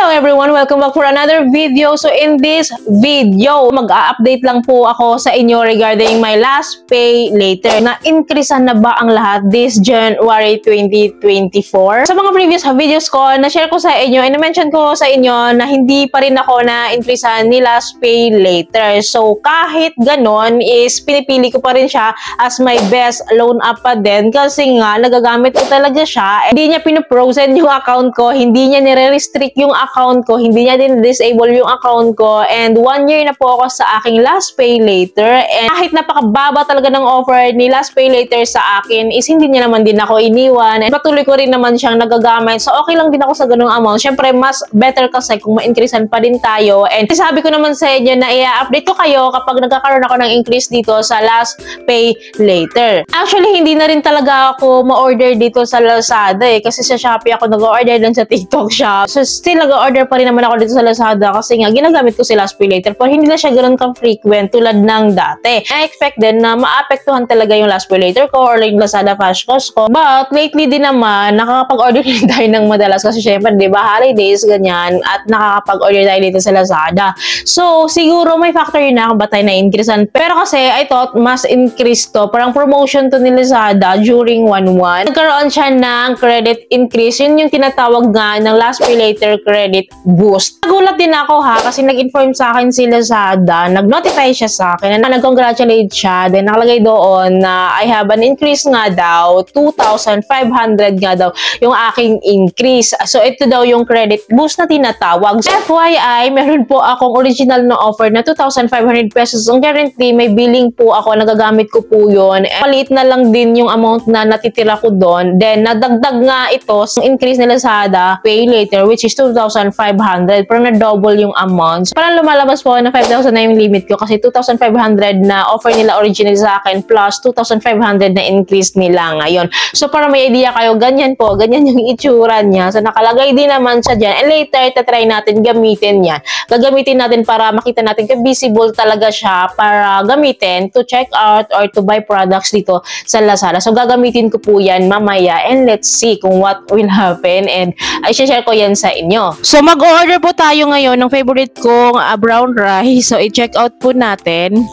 Hello everyone! Welcome back for another video. So in this video, mag-a-update lang po ako sa inyo regarding my last pay later. Na-increasean na ba ang lahat this January 2024? Sa mga previous videos ko, na-share ko sa inyo and na-mention ko sa inyo na hindi pa rin ako na-increasean ni last pay later. So kahit ganon is pinipili ko pa rin siya as my best loan up pa din kasi nga nagagamit ko talaga siya. Hindi niya pinoprosen yung account ko, hindi niya nire-restrict yung account ko, hindi niya din disable yung account ko, and 1 year na po ako sa aking last pay later, and kahit napakababa talaga ng offer ni last pay later sa akin is hindi niya naman din ako iniwan, and patuloy ko rin naman siyang nagagamit, so okay lang din ako sa ganung amount. Syempre mas better kasi kung ma-increasean pa din tayo, and sabi ko naman sa inyo na i-update ko kayo kapag nagkakaroon ako ng increase dito sa last pay later. Actually hindi na rin talaga ako ma-order dito sa Lazada kasi sa Shopee ako nag-order lang sa TikTok shop, so still nag-order pa rin naman ako dito sa Lazada kasi nga ginagamit ko si last pay later, pero hindi na siya ganoon ka-frequent tulad ng dati. I expect din na maapektuhan talaga yung last pay later ko or yung Lazada Flash Cost ko, but lately din naman nakakapag-order din tayo ng madalas kasi syempre di ba holidays ganyan at nakakapag-order tayo dito sa Lazada. So siguro may factor yun na kung ba tayo na-increasean, pero kasi I thought mas increase to, parang promotion to ni Lazada during 1/1. Nagkaroon siya ng credit increase, yun yung tinatawag nga ng last pay later credit boost. Nagulat din ako kasi nag-inform sa akin si Lazada, nag-notify siya sa akin na nag-congratulate siya, then nakalagay doon na I have an increase nga daw, 2,500 nga daw yung aking increase. So ito daw yung credit boost na tinatawag. So, FYI, meron po akong original na offer na 2,500 pesos. Ang guarantee, may billing po ako, nagagamit ko po yun. Palit na lang din yung amount na natitira ko doon. Then nadagdag nga ito sa increase ni Lazada pay later, which is 2,500, pero na-double yung amount. So, parang lumalabas po na 5,000 na yung limit ko kasi 2,500 na offer nila original sa akin plus 2,500 na increase nila ngayon. So, para may idea kayo, ganyan po, ganyan yung itsura niya. So, nakalagay din naman siya dyan. And later, tatry natin gamitin yan. Gagamitin natin para makita natin kung visible talaga siya para gamitin to check out or to buy products dito sa Lazada. So, gagamitin ko po yan mamaya and let's see kung what will happen and i-share ko yan sa inyo. So, mag-order po tayo ngayon ng favorite kong brown rice. So, i-check out po natin.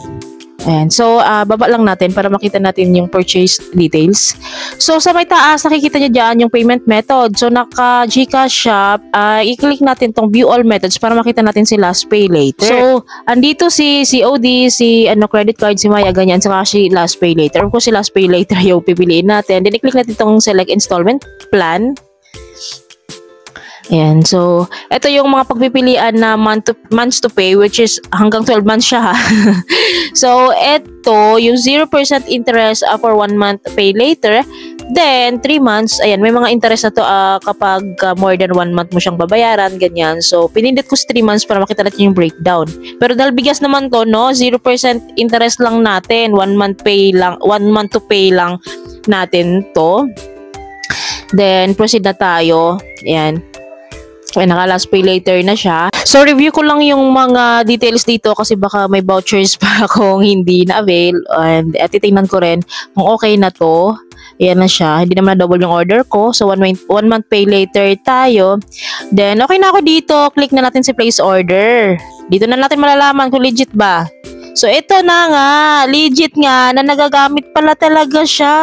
Ayan. So, baba lang natin para makita natin yung purchase details. So, sa may taas, nakikita nyo dyan yung payment method. So, naka-GCash shop, i-click natin tong view all methods para makita natin si last pay later. So, andito si COD, si credit card, si Maya, ganyan, saka si last pay later. Kung si last pay later yung pipiliin natin, then i-click natin tong select installment plan. Ayan, so, ito yung mga pagpipilian na months to pay, which is hanggang 12 months siya ha. So, ito, yung 0% interest for 1 month pay later, then 3 months, ayan, may mga interest na to kapag more than 1 month mo siyang babayaran, ganyan. So, pinindot ko sa 3 months para makita natin yung breakdown. Pero dahil bigas naman to, no, 0% interest lang natin, 1 month to pay lang natin to. Then, proceed na tayo, ayan. Naka last pay later na siya. So, review ko lang yung mga details dito kasi baka may vouchers pa akong hindi na-avail. And titingnan ko rin kung okay na to. Ayan na siya. Hindi naman na-double yung order ko. So, 1 month pay later tayo. Then, okay na ako dito. Click na natin si place order. Dito na natin malalaman kung legit ba. So, ito na nga. Legit nga na nagagamit pala talaga siya.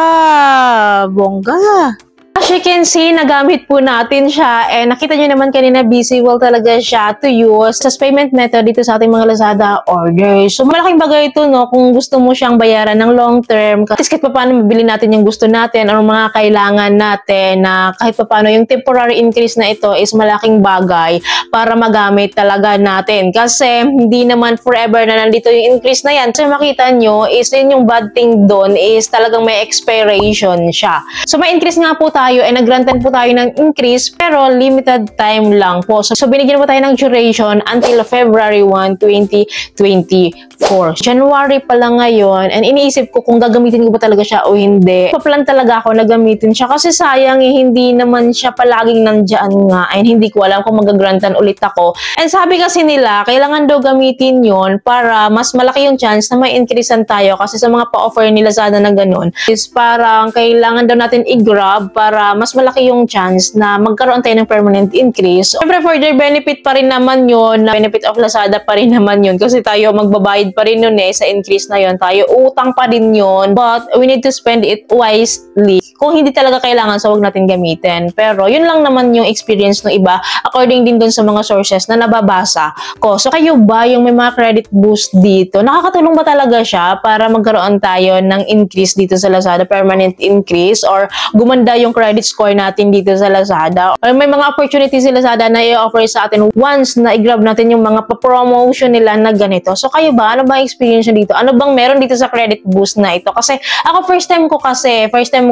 Bongga. As you can see, nagamit po natin siya and nakita nyo naman kanina visible talaga siya to use sa payment method dito sa ating mga Lazada orders. So malaking bagay ito no kung gusto mo siyang bayaran ng long term. At least kahit paano mabili natin yung gusto natin o mga kailangan natin na kahit paano yung temporary increase na ito is malaking bagay para magamit talaga natin. Kasi hindi naman forever na nandito yung increase na yan. So makita nyo is yun yung bad thing doon is talagang may expiration siya. So may increase nga po tayo and nag-grantan po tayo ng increase pero limited time lang po. So binigyan po tayo ng duration until February 1, 2024. 2024. January pa lang ngayon, and iniisip ko kung gagamitin ko ba talaga siya o hindi. Paplan talaga ako na gamitin siya kasi sayang hindi naman siya palaging nandyan nga, and hindi ko alam kung magagrantan ulit ako. And sabi kasi nila, kailangan daw gamitin yon para mas malaki yung chance na may increasean tayo kasi sa mga pa-offer ni Lazada na ganun is parang kailangan daw natin i-grab para mas malaki yung chance na magkaroon tayo ng permanent increase. Siyempre, further benefit pa rin naman yun, na benefit of Lazada pa rin naman yun kasi tayo magbabayad pa rin yun sa increase na yun. Tayo utang pa rin yun, but we need to spend it wisely. Kung hindi talaga kailangan, so wag natin gamitin. Pero yun lang naman yung experience ng iba according din dun sa mga sources na nababasa ko. So kayo ba yung may mga credit boost dito? Nakakatulong ba talaga siya para magkaroon tayo ng increase dito sa Lazada, permanent increase, or gumanda yung credit score natin dito sa Lazada? Or may mga opportunities si Lazada na i-offer sa atin once na i-grab natin yung mga pa-promotion nila na ganito. So kayo ba? Ano ba experience nyo dito? Ano bang meron dito sa credit boost na ito? Kasi ako first time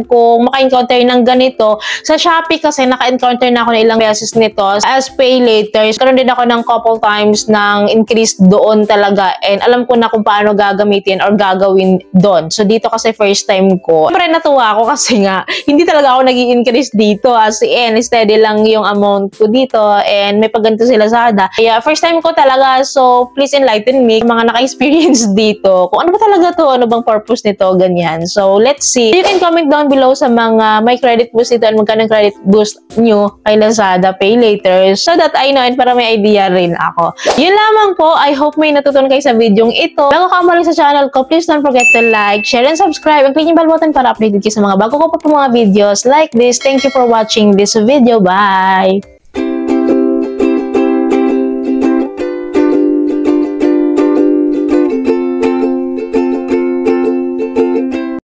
ko maka-encounter ng ganito. Sa Shopee kasi naka-encounter na ako ng ilang beses nito as pay later. Karoon din ako ng couple times ng increase doon talaga, and alam ko na kung paano gagamitin or gagawin doon. So dito kasi first time ko. Siyempre natuwa ako kasi nga hindi talaga ako nag-i-increase dito, as in steady lang yung amount ko dito, and may pagganto sila sa Lazada. Kaya first time ko talaga, so please enlighten me mga naka-experience dito. Kung ano ba talaga to, ano bang purpose nito, ganyan. So let's see. You can comment down below sa mga may credit boost dito and magkano credit boost nyo kay Lazada Pay Later so that I know and para may idea rin ako. Yun lamang po. I hope may natutunan kayo sa video ito. Bago ka umalis sa channel ko, please don't forget to like, share, and subscribe, and click yung bell button para updated kayo sa mga bago ko pa po mga videos like this. Thank you for watching this video. Bye!